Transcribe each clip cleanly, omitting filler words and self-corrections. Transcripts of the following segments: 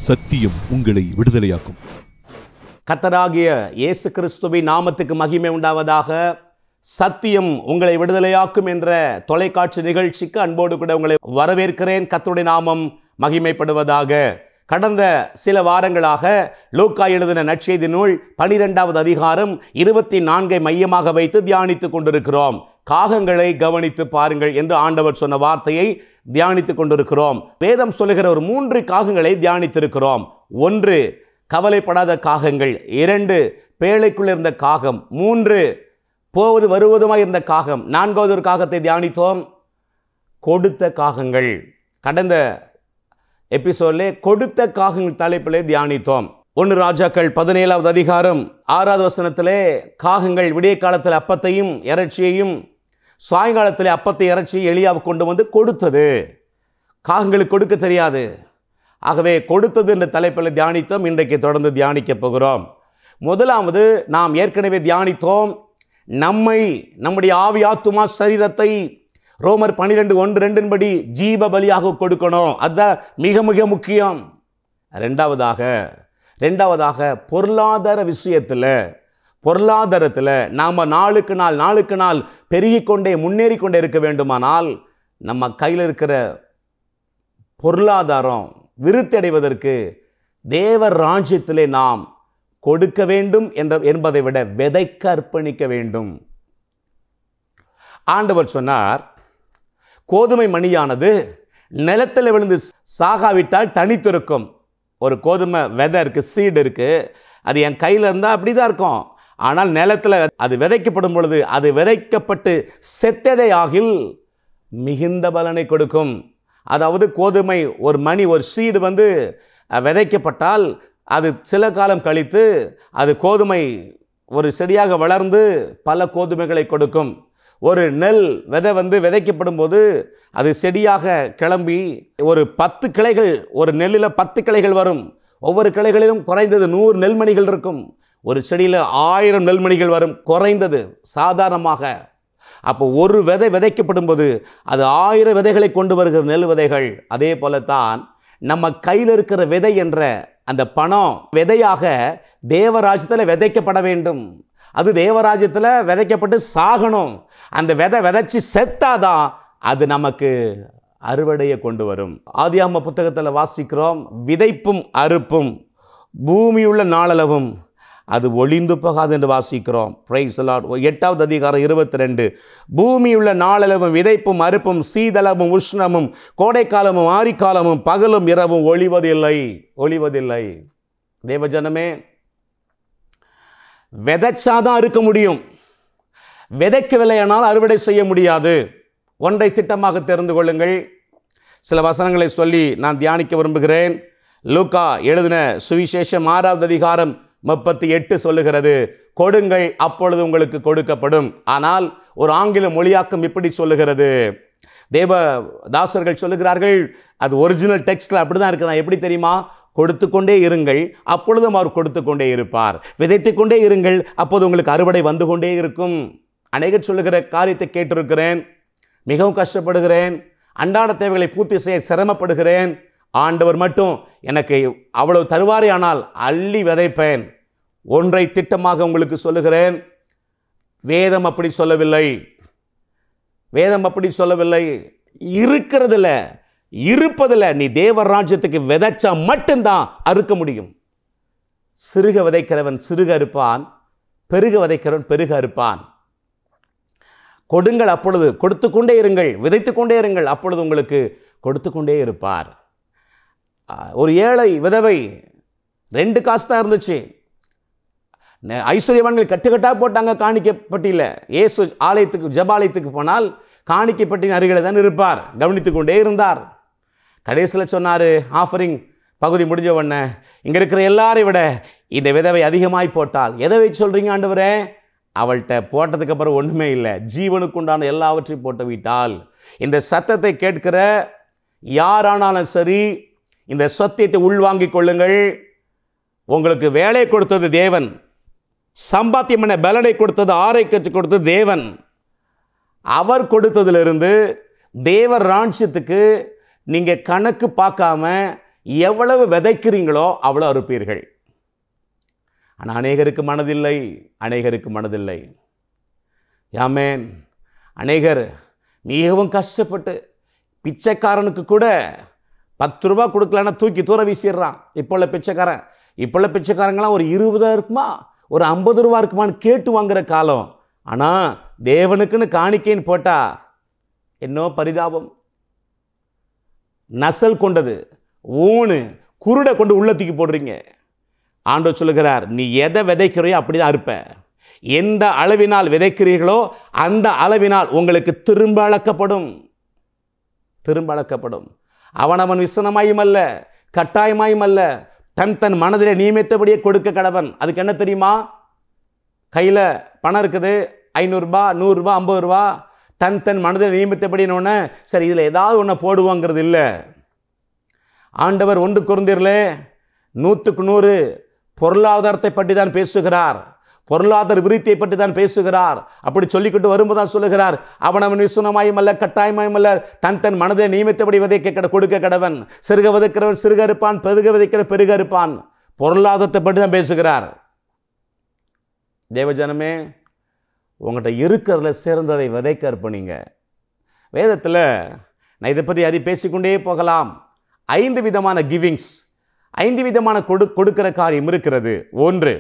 சத்தியம் உங்களை விடுதலையாக்கும். கர்த்தராகிய இயேசு கிறிஸ்துவின் நாமத்துக்கு மகிமை உண்டாவதாக. சத்தியம் உங்களை விடுதலையாக்கும் என்ற தொலைக்காட்சி நிகழ்ச்சிக்கு அன்போடு கூட உங்களை வரவேற்கிறேன். கர்த்தருடைய நாமம் மகிமைப்படுவதாக. கடந்த சில வாரங்களாக லூக்கா எழுதின நற்செய்தி நூல் 12வது அதிகாரம் 24 மையமாக வைத்து தியானித்துக் கொண்டிருக்கிறோம். காகங்களை கவனித்து பாருங்கள் என்று ஆண்டவர் சொன்ன வார்த்தையை தியானித்துக் கொண்டிருக்கிறோம். வேதம் சொல்லுகிற ஒரு 3 காகங்களை தியானித்திருக்கிறோம். 1 கவலைப்படாத காகங்கள், 2 பேழைக்குள் இருந்த காகம், 3 போவது வருவதுமாய் இருந்த காகம், 4வது ஒரு காகத்தை தியானித்தோம், கொடுத்த காகங்கள். கடந்த எபிசோட்லே கொடுத்த காகங்கள் தலைப்பிலே தியானித்தோம். 1 ராஜாக்கள் 17வது அதிகாரம் 6வது வசனத்திலே காகங்கள் விடிய காலத்தில் அப்பத்தையும் இறைச்சியையும், சாயங்காலத்தில் அப்பத்தை இறைச்சியை எலியாவுக்கு கொண்டு வந்து கொடுத்தது. காகங்களுக்கு கொடுக்க தெரியாது. ஆகவே கொடுத்தது என்ற தலைப்பில் தியானித்தோம். இன்றைக்கு தொடர்ந்து தியானிக்க போகிறோம். முதலாவது நாம் ஏற்கனவே தியானித்தோம், நம்முடைய ஆவி ஆத்துமா சரீரத்தை ரோமர் 12:1-2 படி ஜீவ பலியாக கொடுக்கணும். அதுதான் மிக மிக முக்கியம். ரெண்டாவதாக பொருளாதார பொருளாதாரத்தில் நாம் நாளுக்கு நாள் பெருகிக்கொண்டே முன்னேறி கொண்டே இருக்க வேண்டுமானால் நம்ம கையில் இருக்கிற பொருளாதாரம் விருத்தி அடைவதற்கு தேவ ராஜ்யத்திலே நாம் கொடுக்க வேண்டும் என்பதை விட விதைக்க அர்ப்பணிக்க வேண்டும். ஆண்டவர் சொன்னார், கோதுமை மணியானது நிலத்தில் விழுந்து சாகாவிட்டால் தனித்திருக்கும். ஒரு கோதுமை விதை இருக்குது, சீடு இருக்குது, அது என் கையில் இருந்தால் அப்படி தான் இருக்கும். ஆனால் நிலத்தில் அது விதைக்கப்படும் பொழுது அது விதைக்கப்பட்டு செத்ததை ஆகில் மிகுந்த பலனை கொடுக்கும். அதாவது கோதுமை ஒரு மணி, ஒரு சீடு விதைக்கப்பட்டால் அது சில காலம் கழித்து அது கோதுமை ஒரு செடியாக வளர்ந்து பல கோதுமைகளை கொடுக்கும். ஒரு நெல் விதை விதைக்கப்படும் போது அது செடியாக கிளம்பி ஒரு 10 கிளைகள், ஒரு நெல்லில் 10 கிளைகள் வரும். ஒவ்வொரு கிளைகளிலும் குறைந்தது 100 நெல்மணிகள் இருக்கும். ஒரு செடியில் 1000 நெல்மணிகள் வரும் குறைந்தது சாதாரணமாக. அப்போ ஒரு விதை விதைக்கப்படும் போது அது 1000 விதைகளை கொண்டு வருகிற நெல் விதைகள். அதே போலத்தான் நம்ம கையில் இருக்கிற விதை என்ற அந்த பணம் விதையாக தேவராஜ்யத்தில் விதைக்கப்பட வேண்டும். அது தேவராஜ்யத்தில் விதைக்கப்பட்டு சாகணும். அந்த விதைச்சி செத்தாதான் அது நமக்கு அறுவடையை கொண்டு வரும். ஆதியாகம புத்தகத்தில் வாசிக்கிறோம், விதைப்பும் அறுப்பும் பூமியுள்ள நாளளவும் அது ஒளிந்து போகாது என்று வாசிக்கிறோம். Praise the Lord. 8வது அதிகாரம் 22, பூமியுள்ள நாளளவும் விதைப்பும் அறுப்பும் சீதளமும் உஷ்ணமும் கோடைக்காலமும் ஆரிக்காலமும் பகலும் இரவும் ஒளிவதில்லை. தேவஜனமே, விதைச்சாதான் அறுக்க முடியும். விதைக்கவில்லையானால் அறுவடை செய்ய முடியாது. ஒன்றை திட்டமாக தெரிந்து கொள்ளுங்கள். சில வசனங்களை சொல்லி நான் தியானிக்க விரும்புகிறேன். லூக்கா எழுதின சுவிசேஷம் 6வது அதிகாரம் 38 சொல்லுகிறது, கொடுங்கள் அப்பொழுது உங்களுக்கு கொடுக்கப்படும். ஆனால் ஒரு ஆங்கில மொழியாக்கம் இப்படி சொல்லுகிறது, தேவதாசர்கள் சொல்லுகிறார்கள், அது ஒரிஜினல் டெக்ஸ்டில் அப்படி தான் இருக்குதா. எப்படி தெரியுமா? கொடுத்து கொண்டே இருங்கள் அப்பொழுதும் அவர் கொடுத்து கொண்டே இருப்பார். விதைத்து கொண்டே இருங்கள் அப்போது உங்களுக்கு அறுவடை வந்து கொண்டே இருக்கும். அநேகர் சொல்லுகிற காரியத்தை கேட்டிருக்கிறேன். மிகவும் கஷ்டப்படுகிறேன், அன்றாட தேவைகளை பூர்த்தி செய்ய சிரமப்படுகிறேன். ஆண்டவர் மட்டும் எனக்கு அவ்வளவு தருவாரே, ஆனால் அள்ளி விதைப்பேன். ஒன்றை திட்டமாக உங்களுக்கு சொல்லுகிறேன், வேதம் அப்படி சொல்லவில்லை. இருக்கிறதுல இருப்பதில் நீ தேவ ராஜ்யத்துக்கு விதைச்சா மட்டும்தான் அறுக்க முடியும். சிறுக விதைக்கிறவன் சிறுக அறுப்பான், பெருக விதைக்கிறவன் பெருக அறுப்பான். கொடுங்கள் அப்பொழுது கொடுத்து கொண்டே இருங்கள், விதைத்து கொண்டே இருங்கள் அப்பொழுது உங்களுக்கு கொடுத்து கொண்டே இருப்பார். ஒரு ஏழை விதவை 2 காசு தான் இருந்துச்சு. ஐஸ்வர்யவான்கள் கட்டுக்கட்டாக போட்டாங்க காணிக்கப்பட்டியில். இயேசு ஜெபாலயத்துக்கு போனால் காணிக்கப்பட்டின் அருகில் தான் இருப்பார். கவனித்து கொண்டே இருந்தார். கடைசியில் சொன்னார், ஆஃபரிங் பகுதி முடிஞ்ச உடனே, இங்கே இருக்கிற எல்லாரையும் விட இந்த விதவை அதிகமாய் போட்டால். எதை வச்சு சொல்கிறீங்க ஆண்டவரே? அவள்கிட்ட போட்டதுக்கு அப்புறம் ஒன்றுமே இல்லை, ஜீவனுக்கு உண்டான எல்லாவற்றையும் போட்டு விட்டால். இந்த சத்தத்தை கேட்கிற யாரானாலும் சரி, இந்த சத்தியத்தை உள்வாங்கிக் கொள்ளுங்கள். உங்களுக்கு வேலை கொடுத்தது தேவன், சம்பாத்தியம் பண்ண பலனை கொடுத்தது, ஆரோக்கியத்தை கொடுத்தது தேவன். அவர் கொடுத்ததிலிருந்து தேவ ராஜ்யத்துக்கு நீங்கள் கணக்கு பார்க்காம எவ்வளவு விதைக்கிறீங்களோ அவ்வளோ அறுப்பீர்கள். ஆனால் அநேகருக்கு மனதில்லை. ஆமென். அநேகர் மிகவும் கஷ்டப்பட்டு பிச்சைக்காரனுக்கு கூட 10 ரூபா கொடுக்கலன்னா தூக்கி தூர வீசிடுறான். இப்போ உள்ள பிச்சைக்காரங்களாம் ஒரு 20 இருக்குமா, ஒரு 50 ரூபா இருக்குமான்னு கேட்டு வாங்குற காலம். ஆனால் தேவனுக்குன்னு காணிக்கைன்னு போட்டா என்ன பரிதாபம். நசல் கொண்டது ஊனு குருடை கொண்டு உள்ள தூக்கி போடுறீங்க. ஆண்டவர் சொல்லுகிறார், நீ எதை விதைக்கிறையோ அப்படிதான் அறுப்ப. எந்த அளவினால் விதைக்கிறீர்களோ அந்த அளவினால் உங்களுக்கு திரும்ப அளக்கப்படும். அவனவன் விசனமாயும் அல்ல, கட்டாயமாயும் அல்ல, தன் மனதிலே நியமித்தபடியே கொடுக்க கடவன். அதுக்கு என்ன தெரியுமா? கையில் பணம் இருக்குது, 500 ரூபா, 100 ரூபா, 50 ரூபா, தன் மனதில் நியமித்தபடின்னு சரி இதில் ஏதாவது ஒன்று போடுவாங்கிறது இல்லை. ஆண்டவர் 1 கொரிந்தியரிலே 100க்கு 100 பொருளாதாரத்தை பற்றி தான் பேசுகிறார், பொருளாதார விருத்தியை பற்றி தான் பேசுகிறார். அப்படி சொல்லிக்கிட்டு வரும்போது தான் சொல்லுகிறார், அவனவன் விசுனமாயும் அல்ல, கட்டாயமாயும் அல்ல, தன் மனதை நியமித்தபடி விதைக்க கொடுக்க கடவன். சிறுக விதைக்கிறவன் சிறுக இருப்பான், பெருக விதைக்கிறவன் பெருக இருப்பான். பொருளாதாரத்தை பற்றி தான் பேசுகிறார். தேவஜனமே, உங்கள்கிட்ட இருக்கிறதுல சிறந்ததை விதைக்க அர்ப்பணிங்க. வேதத்தில் நான் இதை பற்றி பேசிக்கொண்டே போகலாம். 5 விதமான கிவிங்ஸ், 5 விதமான கொடுக்கிற காரியம் இருக்கிறது. 1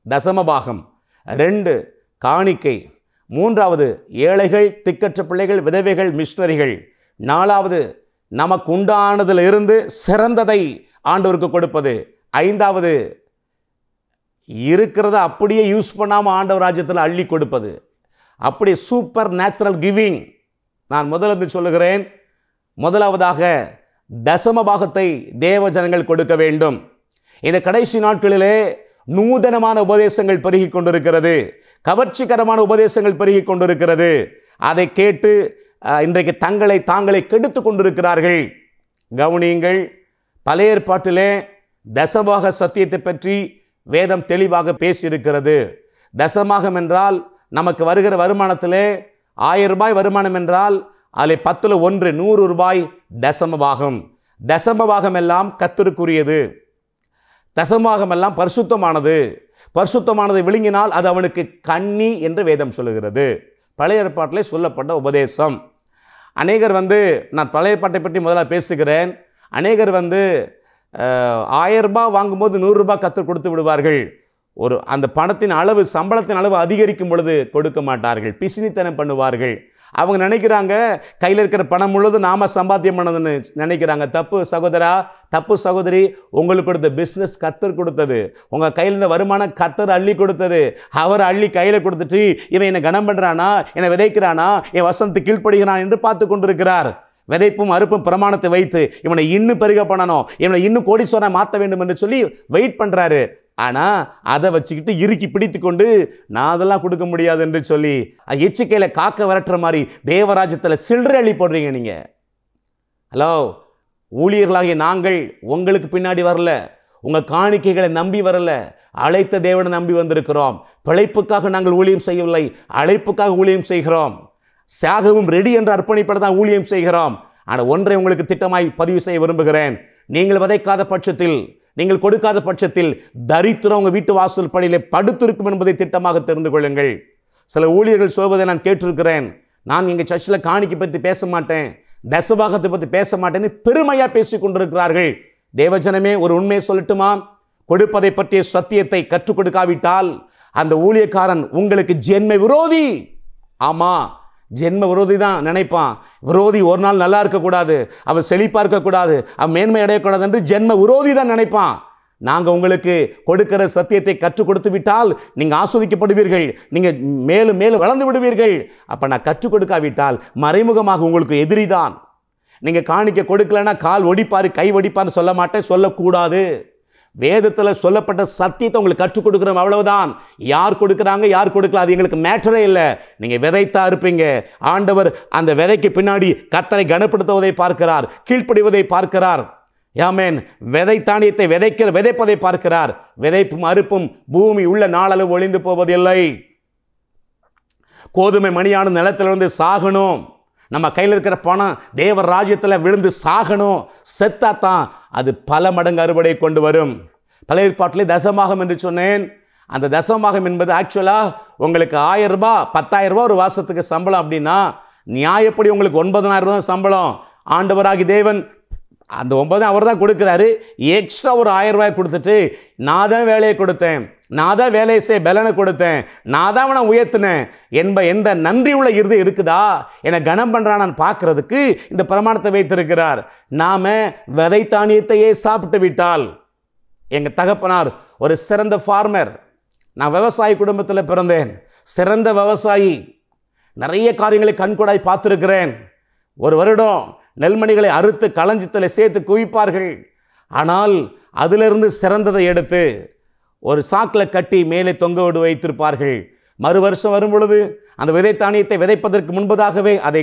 தசமபாகம், 2 காணிக்கை, 3வது ஏழைகள், திக்கற்ற பிள்ளைகள், விதவைகள், மிஷனரிகள், 4வது நமக்கு உண்டானதில் இருந்து சிறந்ததை ஆண்டவருக்கு கொடுப்பது, 5வது இருக்கிறத அப்படியே யூஸ் பண்ணாமல் ஆண்டவர் ராஜ்யத்தில் அள்ளி கொடுப்பது. அப்படி சூப்பர் நேச்சுரல் கிவிங். நான் முதலிருந்து சொல்லுகிறேன், முதலாவதாக தசமபாகத்தை தேவ ஜனங்கள் கொடுக்க வேண்டும். இந்த கடைசி நாட்களிலே நூதனமான உபதேசங்கள் பெருகி கொண்டிருக்கிறது, கவர்ச்சிகரமான உபதேசங்கள் பெருகி கொண்டிருக்கிறது. அதை கேட்டு இன்றைக்கு தாங்களை கெடுத்து கொண்டிருக்கிறார்கள். கவனியுங்கள், பழைய ஏற்பாட்டிலே தசமபாக சத்தியத்தை பற்றி வேதம் தெளிவாக பேசியிருக்கிறது. தசமாகம் என்றால் நமக்கு வருகிற வருமானத்திலே 1000 ரூபாய் வருமானம் என்றால் அதில் 10ல் 1 100 ரூபாய் தசமபாகம். தசமபாகம் எல்லாம் கர்த்தருக்குரியது. தசமபாகம் எல்லாம் பரிசுத்தமானதை விழுங்கினால் அது அவனுக்கு கண்ணி என்று வேதம் சொல்லுகிறது. பழைய ஏற்பாட்டிலே சொல்லப்பட்ட உபதேசம். அநேகர் நான் பழைய ஏற்பாட்டை பற்றி முதல்ல பேசுகிறேன். அநேகர் 1000 ரூபாய் வாங்கும்போது 100 ரூபாய் கர்த்தர் கொடுத்து விடுவார்கள். அந்த பணத்தின் அளவு, சம்பளத்தின் அளவு அதிகரிக்கும் பொழுது கொடுக்க மாட்டார்கள், பிசினித்தனம் பண்ணுவார்கள். அவங்க நினைக்கிறாங்க கையில் இருக்கிற பணம் முழுவதும் நாம சம்பாத்தியம் பண்ணதுன்னு நினைக்கிறாங்க. தப்பு சகோதரா, தப்பு சகோதரி. உங்களுக்கு கொடுத்த பிஸ்னஸ் கர்த்தர் கொடுத்தது, உங்கள் கையில் இருந்த வருமானம் கர்த்தர் அள்ளி கொடுத்தது. அவர் அள்ளி கையில் கொடுத்துட்டு இவன் என்னை கனம் பண்ணுறானா, என்னை விதைக்கிறானா, என் வசனத்துக்கு கீழ்ப்படுகிறான் என்று பார்த்து கொண்டிருக்கிறார். விதைப்பும் அறுப்பும் பிரமாணத்தை வைத்து இவனை இன்னும் பெருக பண்ணணும், இவனை இன்னும் கோடீஸ்வரனை மாற்ற வேண்டும் என்று சொல்லி வெயிட் பண்ணுறாரு. ஆனால் அதை வச்சுக்கிட்டு இறுக்கி பிடித்து கொண்டு நான் அதெல்லாம் கொடுக்க முடியாது என்று சொல்லி எச்சிக்கையில் காக்க விரட்டுற மாதிரி தேவராஜ்யத்தில் சில்லறை அள்ளி போடுறீங்க நீங்கள். ஹலோ, ஊழியர்களாகிய நாங்கள் உங்களுக்கு பின்னாடி வரல, உங்கள் காணிக்கைகளை நம்பி வரல, அழைத்த தேவனை நம்பி வந்திருக்கிறோம். பிழைப்புக்காக நாங்கள் ஊழியம் செய்யவில்லை, அழைப்புக்காக ஊழியம் செய்கிறோம். சாகவும் ரெடி என்ற அர்ப்பணிப்பட தான் ஊழியம் செய்கிறோம். ஆனால் ஒன்றை உங்களுக்கு திட்டமாய் பதிவு செய்ய விரும்புகிறேன். நீங்கள் விதைக்காத பட்சத்தில், நீங்கள் கொடுக்காத பட்சத்தில் தரித்திரம் உங்கள் வீட்டு வாசல் படியிலே படுத்திருக்கும் என்பதை திட்டமாக தெரிந்து கொள்ளுங்கள். சில ஊழியர்கள் சொல்வதை நான் கேட்டிருக்கிறேன். நான் எங்கள் சர்ச்சில் காணிக்கை பற்றி பேச மாட்டேன், தசபாகத்தை பற்றி பேச மாட்டேன்னு பெருமையாக பேசி கொண்டிருக்கிறார்கள். தேவஜனமே, ஒரு உண்மையை சொல்லட்டுமா? கொடுப்பதை பற்றிய சத்தியத்தை கற்றுக் கொடுக்காவிட்டால் அந்த ஊழியக்காரன் உங்களுக்கு ஜென்ம விரோதி. ஆமாம், ஜென்ம விரோதி தான் நினைப்பான். விரோதி ஒரு நாள் நல்லா இருக்கக்கூடாது, அவன் செழிப்பாக இருக்கக்கூடாது, அவன் மேன்மை அடையக்கூடாது என்று ஜென்ம விரோதி தான் நினைப்பான். நாங்கள் உங்களுக்கு கொடுக்கிற சத்தியத்தை கற்றுக் கொடுத்து விட்டால் நீங்கள் ஆஸ்வதிக்கப்படுவீர்கள், நீங்கள் மேலும் மேலும் வளர்ந்து விடுவீர்கள். அப்போ நான் கற்றுக் கொடுக்காவிட்டால் மறைமுகமாக உங்களுக்கு எதிரி தான். நீங்கள் காணிக்க கொடுக்கலன்னா கால் ஒடிப்பார், கை ஒடிப்பார்னு சொல்ல மாட்டேன், சொல்லக்கூடாது. வேதத்தில் சொல்லப்பட்ட சத்தியத்தை உங்களுக்கு கற்றுக் கொடுக்குறோம், அவ்வளவுதான். யார் கொடுக்குறாங்க யார் கொடுக்கல அது எங்களுக்கு மேட்டரே இல்லை. நீங்கள் விதைத்தா இருப்பீங்க. ஆண்டவர் அந்த விதைக்கு பின்னாடி கர்த்தரை கனப்படுத்துவதை பார்க்கிறார், கீழ்ப்படிவதை பார்க்கிறார். ஆமென். விதை தானியத்தை விதைப்பதை பார்க்கிறார். விதைப்பும் அறுப்பும் பூமி உள்ள நாளளவு ஒளிந்து போவதில்லை. கோதுமை மணியான நிலத்திலிருந்து சாகணும், நம்ம கையில் இருக்கிற பணம் தேவ ராஜ்யத்தில் விழுந்து சாகணும், செத்தாத்தான் அது பல மடங்கு அறுவடை கொண்டு வரும். பழைய ஏற்பாட்டிலே தசமாகம் என்று சொன்னேன். அந்த தசமாகம் என்பது ஆக்சுவலாக உங்களுக்கு 1000 ரூபாய் 10,000 ரூபாய் ஒரு மாதத்துக்கு சம்பளம் அப்படின்னா நியாயப்படி உங்களுக்கு 9,000 ரூபாய் சம்பளம். ஆண்டவராகி தேவன் அந்த 9 அவர் தான் கொடுக்குறாரு. எக்ஸ்ட்ரா ஒரு 1000 ரூபாய் கொடுத்துட்டு நான் தான் வேலையை கொடுத்தேன், நான் தான் வேலையை செய்ய பலனை கொடுத்தேன், நான் தான் அவனை உயர்த்தினேன் என்ப எந்த நன்றி உள்ள இறுதி இருக்குதா, என்னை கனம் பண்ணுறான்னு பார்க்கறதுக்கு இந்த பிரமாணத்தை வைத்திருக்கிறார். நாம விதை தானியத்தையே சாப்பிட்டு விட்டால், எங்கள் தகப்பனார் ஒரு சிறந்த ஃபார்மர், நான் விவசாய குடும்பத்தில் பிறந்தேன், சிறந்த விவசாயி, நிறைய காரியங்களை கண்கூடாய் பார்த்துருக்கிறேன். ஒரு வருடம் நெல்மணிகளை அறுத்து களஞ்சியத்தில் சேர்த்து குவிப்பார்கள். ஆனால் அதிலிருந்து சிறந்ததை எடுத்து ஒரு சாக்கில் கட்டி மேலே தொங்க விடு வைத்திருப்பார்கள். மறு வருஷம் வரும் பொழுது அந்த விதை தானியத்தை விதைப்பதற்கு முன்பதாகவே அதை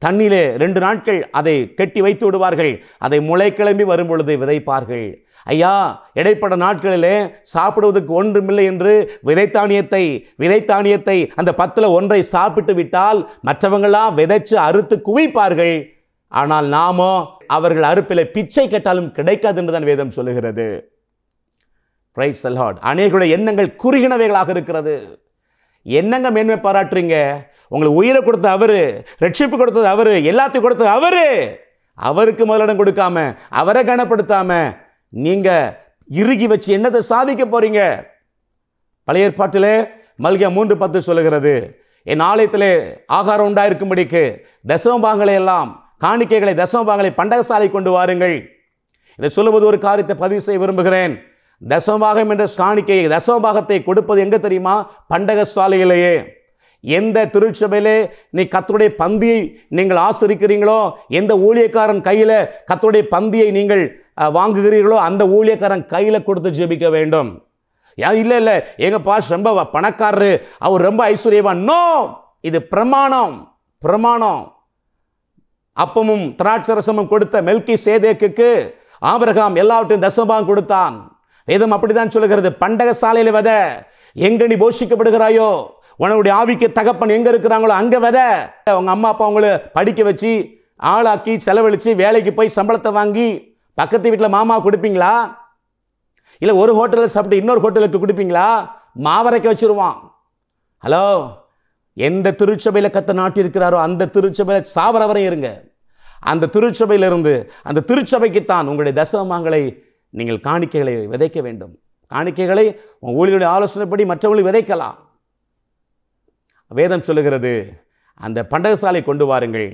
தண்ணியிலே 2 நாட்கள் அதை கட்டி வைத்து விடுவார்கள். அதை முளை கிளம்பி வரும் பொழுது விதைப்பார்கள். ஐயா, இடைப்பட்ட நாட்களிலே சாப்பிடுவதற்கு ஒன்றுமில்லை என்று விதைத்தானியத்தை அந்த 10ல் 1 சாப்பிட்டு விட்டால் மற்றவங்களாம் விதைச்சு அறுத்து குவிப்பார்கள். ஆனால் நாமோ அவர்கள் அறுப்பிலே பிச்சை கேட்டாலும் கிடைக்காது என்றுதான் வேதம் சொல்லுகிறது. Price the Lord. அநேகருடைய எண்ணங்கள் குறுகினவைகளாக இருக்கிறது. என்னங்க மேன்மை பாராட்டுறீங்க? உங்களுக்கு உயிரை கொடுத்த அவரு, ரட்சிப்பு கொடுத்தது அவரு, எல்லாத்தையும் கொடுத்தது அவரு. அவருக்கு முதலிடம் கொடுக்காம, அவரை கனப்படுத்தாம நீங்க இறுகி வச்சு என்னத்தை சாதிக்க போறீங்க? பழைய ஏற்பாட்டிலே மல்கியா 3:10 சொல்லுகிறது, என் ஆலயத்திலே ஆகாரம் உண்டாயிருக்கும்படிக்கு தசமபாகங்களை எல்லாம் காணிக்கைகளை தசமபாகங்களை பண்டகசாலை கொண்டு வாருங்கள். இதை சொல்லுவது ஒரு காரியத்தை பதிவு செய்ய விரும்புகிறேன். தசமபாகம் என்ற காணிக்கையை தசமபாகத்தை கொடுப்பது எங்கே தெரியுமா? பண்டகசாலையிலேயே. எந்த திருச்சபையிலே நீ கர்த்தருடைய பந்தியை நீங்கள் ஆசரிக்கிறீங்களோ, எந்த ஊழியக்காரன் கையில் கர்த்தருடைய பந்தியை நீங்கள் வாங்குகிறீர்களோ அந்த ஊழியக்காரன் கையில் கொடுத்து ஜெபிக்க வேண்டும். இல்லை எங்க பாஸ் ரொம்ப பணக்காரரு, அவர் ரொம்ப ஐஸ்வர்யவான். நோ, இது பிரமாணம். அப்பமும் திராட்சரசமும் கொடுத்த மெல்கி சேதேக்குக்கு ஆபிரகாம் எல்லாவற்றையும் தசமபாகம் கொடுத்தான். வேதம் அப்படிதான் சொல்லுகிறது. பண்டகசாலையில் விதை, எங்க நீ போஷிக்கப்படுகிறாயோ, உன்னுடைய ஆவிக்கு தகப்பன் எங்க இருக்கிறாங்களோ அங்க விதை. உங்க அம்மா அப்பா உங்களை படிக்க வச்சு ஆளாக்கி செலவழிச்சு வேலைக்கு போய் சம்பளத்தை வாங்கி பக்கத்து வீட்டில் மாமா கொடுப்பீங்களா? இல்லை ஒரு ஹோட்டலில் சாப்பிட்டு இன்னொரு ஹோட்டலுக்கு கொடுப்பீங்களா? மாவரைக்க வச்சிருவான். ஹலோ, எந்த திருச்சபையில் கத்த நாட்டி இருக்கிறாரோ அந்த திருச்சபையில் சாவர வரை இருங்க. அந்த திருச்சபையிலிருந்து அந்த திருச்சபைக்குத்தான் உங்களுடைய தசமங்களை நீங்கள் காணிக்கைகளை விதைக்க வேண்டும். காணிக்கைகளை உங்கள் ஊழியருடைய ஆலோசனைப்படி மற்றவங்களை விதைக்கலாம். வேதம் சொல்லுகிறது, அந்த பண்டகசாலை கொண்டு வாருங்கள்,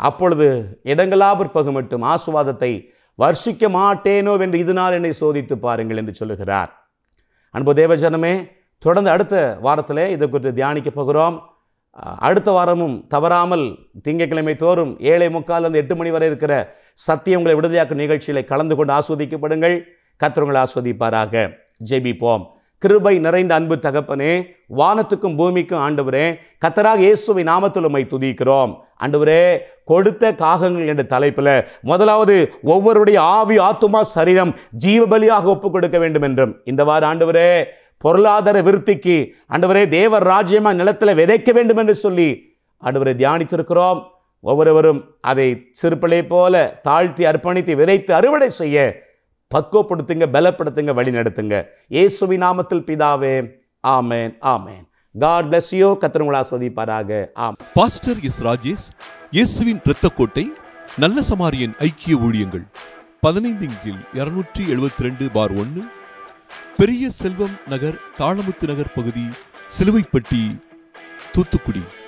அப்பொழுது இடங்களாபிற்பகு மட்டும் ஆசீர்வாதத்தை வர்ஷிக்க மாட்டேனோ என்று இதனால் என்னை சோதித்து பாருங்கள் என்று சொல்லுகிறார். அன்பு தேவஜனமே, தொடர்ந்து அடுத்த வாரத்தில் இதை குறித்து தியானிக்க போகிறோம். அடுத்த வாரமும் தவறாமல் திங்கட்கிழமை தோறும் 7:45 8 மணி வரை இருக்கிற சத்தியம் உங்களை விடுதலையாக்கும் நிகழ்ச்சியில் கலந்து கொண்டு ஆஸ்வதிக்கப்படுங்கள். கர்த்தர் உங்களை ஆஸ்வதிப்பாராக. ஜெபிப்போம். கிருபை நிறைந்த அன்பு தகப்பனே, வானத்துக்கும் பூமிக்கும் ஆண்டவரே, கர்த்தராக இயேசுவின் நாமத்தில் உம்மை துதிக்கிறோம். ஆண்டவரே, கொடுத்த காகங்கள் என்ற தலைப்பில் முதலாவது ஒவ்வொருடைய ஆவி ஆத்துமா சரீரம் ஜீவபலியாக ஒப்புக் கொடுக்க வேண்டும் என்றும், இந்த வாரம் ஆண்டவரே பொருளாதார விருத்திக்கு ஆண்டவரே தேவர் ராஜ்யமா நிலத்தில் விதைக்க வேண்டும் என்று சொல்லி ஆண்டவரை தியானித்திருக்கிறோம். ஒவ்வொருவரும் அதை சிறுபிள்ளை போல தாழ்த்தி அர்ப்பணித்து விதைத்து அறுவடை செய்ய பக்குவப்படுத்துங்க, பலப்படுத்துங்க, வழி நடத்துங்க. இயேசுவின் நாமத்தில் பிதாவே, ஆமென், ஆமென். God bless you. கர்த்தர் உங்களை ஆசீர்வதிப்பாராக. ஆமென். Pastor S. ராஜேஷ், இயேசுவின் இரத்தக்கோட்டை, நல்ல சமாரியன் ஐக்கிய ஊழியங்கள், 15/272/1, பெரிய செல்வம் நகர், தாளமுத்து நகர் பகுதி, சிலுவைப்பட்டி, தூத்துக்குடி.